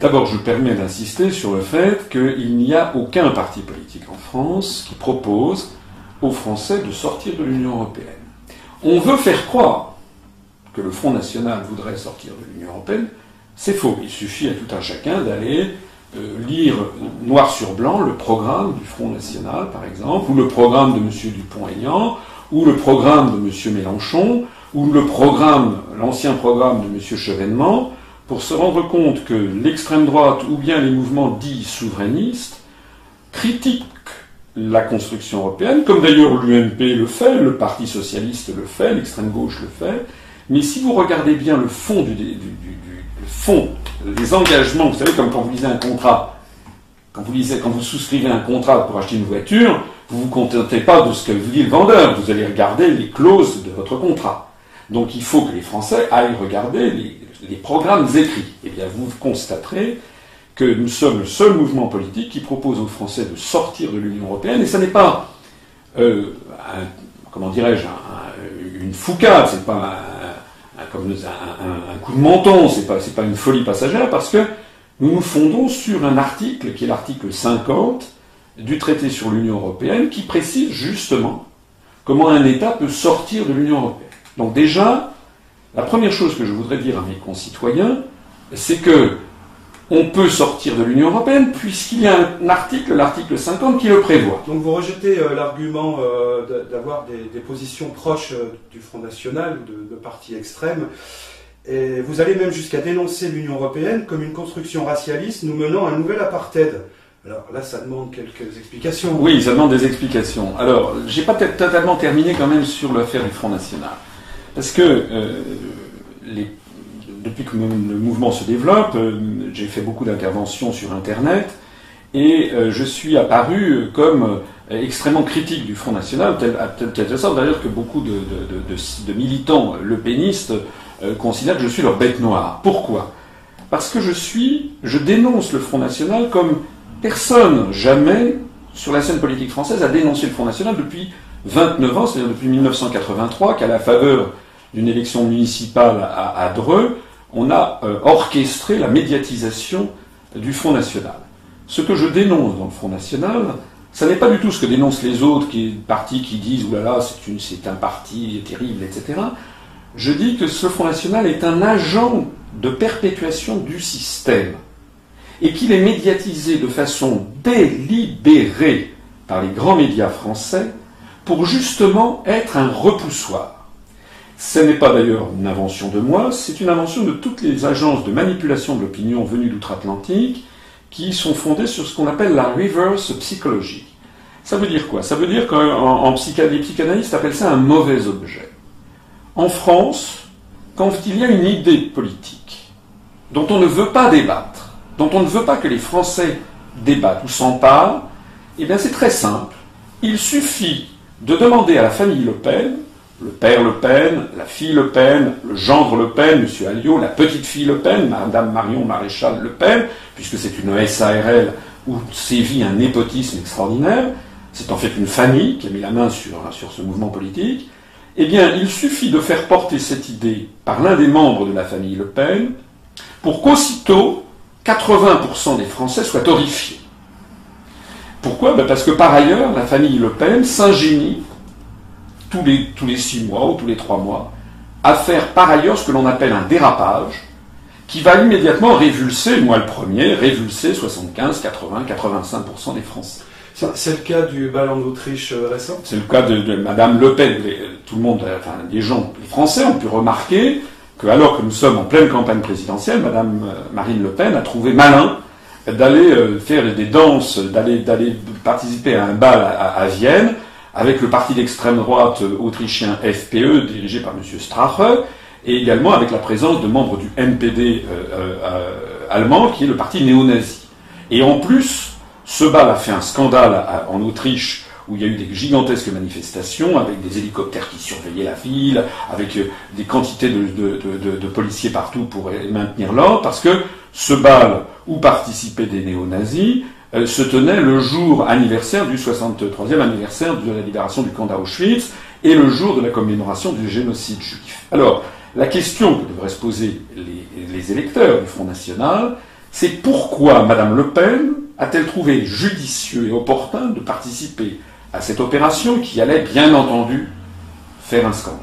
D'abord, je me permets d'insister sur le fait qu'il n'y a aucun parti politique en France qui propose aux Français de sortir de l'Union européenne. On veut faire croire que le Front National voudrait sortir de l'Union européenne. C'est faux. Il suffit à tout un chacun d'aller lire noir sur blanc le programme du Front National, par exemple, ou le programme de M. Dupont-Aignan, ou le programme de M. Mélenchon, ou l'ancien programme de M. Chevènement, pour se rendre compte que l'extrême droite, ou bien les mouvements dits souverainistes, critiquent la construction européenne, comme d'ailleurs l'UMP le fait, le Parti socialiste le fait, l'extrême gauche le fait. Mais si vous regardez bien le fond les engagements, vous savez, comme quand vous lisez un contrat, quand vous souscrivez un contrat pour acheter une voiture, vous ne vous contentez pas de ce que vous dit le vendeur, vous allez regarder les clauses de votre contrat. Donc il faut que les Français aillent regarder les programmes écrits. Eh bien, vous constaterez que nous sommes le seul mouvement politique qui propose aux Français de sortir de l'Union européenne, et ça n'est pas, comment dirais-je, une foucade, c'est pas un coup de menton, c'est pas une folie passagère, parce que nous nous fondons sur un article qui est l'article 50 du traité sur l'Union européenne, qui précise justement comment un État peut sortir de l'Union européenne. Donc déjà, la première chose que je voudrais dire à mes concitoyens, c'est que on peut sortir de l'Union européenne puisqu'il y a un article, l'article 50, qui le prévoit. Donc vous rejetez l'argument d'avoir des positions proches du Front National, de partis extrêmes, et vous allez même jusqu'à dénoncer l'Union européenne comme une construction racialiste nous menant à un nouvel apartheid. Alors là, ça demande quelques explications. Oui, ça demande des explications. Alors, j'ai pas peut-être totalement terminé quand même sur l'affaire du Front National. Parce que depuis que le mouvement se développe, j'ai fait beaucoup d'interventions sur Internet, et je suis apparu comme extrêmement critique du Front National, à telle sorte d'ailleurs que beaucoup de militants lepénistes considèrent que je suis leur bête noire. Pourquoi ? Parce que je dénonce le Front National comme personne jamais sur la scène politique française a dénoncé le Front National depuis 29 ans, c'est-à-dire depuis 1983, qu'à la faveur d'une élection municipale à Dreux, on a orchestré la médiatisation du Front National. Ce que je dénonce dans le Front National, ça n'est pas du tout ce que dénoncent les autres partis qui disent « oulala, c'est un parti terrible, etc. » Je dis que ce Front National est un agent de perpétuation du système et qu'il est médiatisé de façon délibérée par les grands médias français pour justement être un repoussoir. Ce n'est pas d'ailleurs une invention de moi, c'est une invention de toutes les agences de manipulation de l'opinion venues d'outre-Atlantique qui sont fondées sur ce qu'on appelle la reverse psychology. Ça veut dire quoi ? Ça veut dire qu'en les psychanalystes appellent ça un mauvais objet. En France, quand il y a une idée politique dont on ne veut pas débattre, dont on ne veut pas que les Français débattent ou s'emparent, eh bien c'est très simple. Il suffit de demander à la famille Le Pen, le père Le Pen, la fille Le Pen, le gendre Le Pen, M. Alliot, la petite-fille Le Pen, Madame Marion Maréchal Le Pen, puisque c'est une SARL où sévit un népotisme extraordinaire, c'est en fait une famille qui a mis la main sur ce mouvement politique, eh bien, il suffit de faire porter cette idée par l'un des membres de la famille Le Pen pour qu'aussitôt 80% des Français soient horrifiés. Pourquoi ? Parce que par ailleurs, la famille Le Pen s'ingénie tous les 6 mois ou tous les 3 mois à faire par ailleurs ce que l'on appelle un dérapage qui va immédiatement révulser, moi le premier, révulser 75, 80, 85% des Français. C'est le cas du bal en Autriche récent ? C'est le cas de Madame Le Pen. Tout le monde, enfin les Français ont pu remarquer que, alors que nous sommes en pleine campagne présidentielle, Madame Marine Le Pen a trouvé malin d'aller faire des danses, d'aller participer à un bal à Vienne avec le parti d'extrême droite autrichien FPE dirigé par M. Strache, et également avec la présence de membres du NPD allemand, qui est le parti néo-nazi. Et en plus, ce bal a fait un scandale en Autriche, où il y a eu des gigantesques manifestations, avec des hélicoptères qui surveillaient la ville, avec des quantités de policiers partout pour maintenir l'ordre, parce que ce bal où participaient des néo-nazis se tenait le jour anniversaire du 63e anniversaire de la libération du camp d'Auschwitz et le jour de la commémoration du génocide juif. Alors, la question que devraient se poser les électeurs du Front National, c'est pourquoi Madame Le Pen a-t-elle trouvé judicieux et opportun de participer à cette opération qui allait, bien entendu, faire un scandale.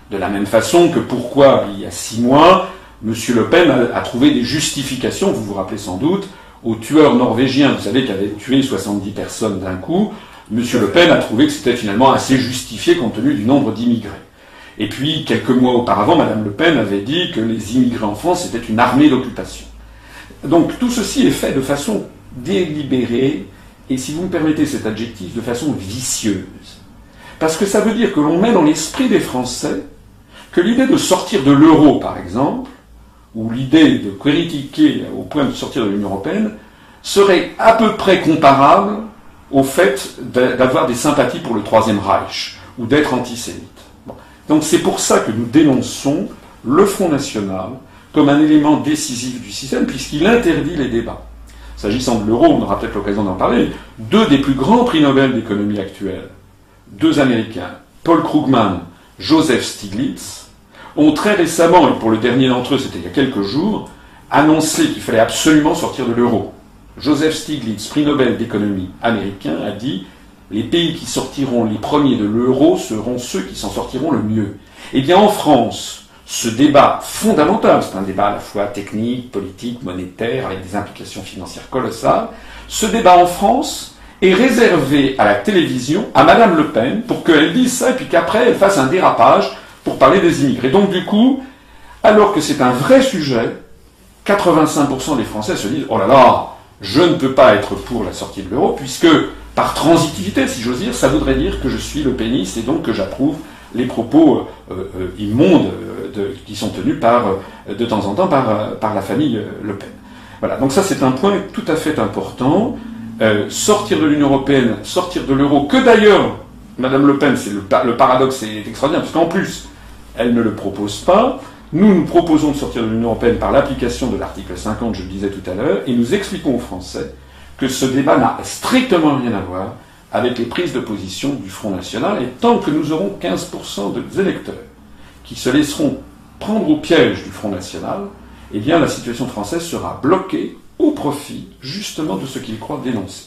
De la même façon que pourquoi, il y a 6 mois, M. Le Pen a trouvé des justifications, vous vous rappelez sans doute, au tueur norvégien, vous savez, qui avait tué 70 personnes d'un coup, M. Le Pen a trouvé que c'était finalement assez justifié compte tenu du nombre d'immigrés. Et puis, quelques mois auparavant, Mme Le Pen avait dit que les immigrés en France étaient une armée d'occupation. Donc tout ceci est fait de façon délibérée, et si vous me permettez cet adjectif, de façon vicieuse. Parce que ça veut dire que l'on met dans l'esprit des Français que l'idée de sortir de l'euro, par exemple, ou l'idée de critiquer au point de sortir de l'Union européenne, serait à peu près comparable au fait d'avoir des sympathies pour le Troisième Reich, ou d'être antisémite. Bon. Donc c'est pour ça que nous dénonçons le Front National comme un élément décisif du système, puisqu'il interdit les débats. S'agissant de l'euro, on aura peut-être l'occasion d'en parler, 2 des plus grands prix Nobel d'économie actuels, 2 Américains, Paul Krugman, Joseph Stiglitz, ont très récemment, et pour le dernier d'entre eux c'était il y a quelques jours, annoncé qu'il fallait absolument sortir de l'euro. Joseph Stiglitz, prix Nobel d'économie américain, a dit « Les pays qui sortiront les premiers de l'euro seront ceux qui s'en sortiront le mieux ». Eh bien en France, ce débat fondamental, c'est un débat à la fois technique, politique, monétaire, avec des implications financières colossales, ce débat en France est réservé à la télévision, à Madame Le Pen, pour qu'elle dise ça, et puis qu'après elle fasse un dérapage pour parler des immigrés. Donc du coup, alors que c'est un vrai sujet, 85% des Français se disent « Oh là là, je ne peux pas être pour la sortie de l'euro, puisque, par transitivité, si j'ose dire, ça voudrait dire que je suis le péniste et donc que j'approuve les propos immondes qui sont tenus de temps en temps par la famille Le Pen. » Voilà, donc ça c'est un point tout à fait important. Sortir de l'Union européenne, sortir de l'euro, que d'ailleurs, Madame Le Pen, c'est le paradoxe est extraordinaire, parce qu'en plus, elle ne le propose pas. Nous proposons de sortir de l'Union européenne par l'application de l'article 50, je le disais tout à l'heure, et nous expliquons aux Français que ce débat n'a strictement rien à voir avec les prises de position du Front National, et tant que nous aurons 15% des électeurs qui se laisseront prendre au piège du Front National, eh bien la situation française sera bloquée au profit justement de ce qu'ils croient dénoncer.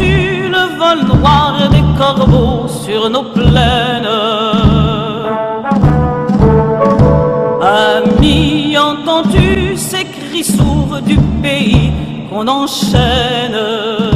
entends-tu le vol noir des corbeaux sur nos plaines? Ami, entends-tu ces cris sourds du pays qu'on enchaîne?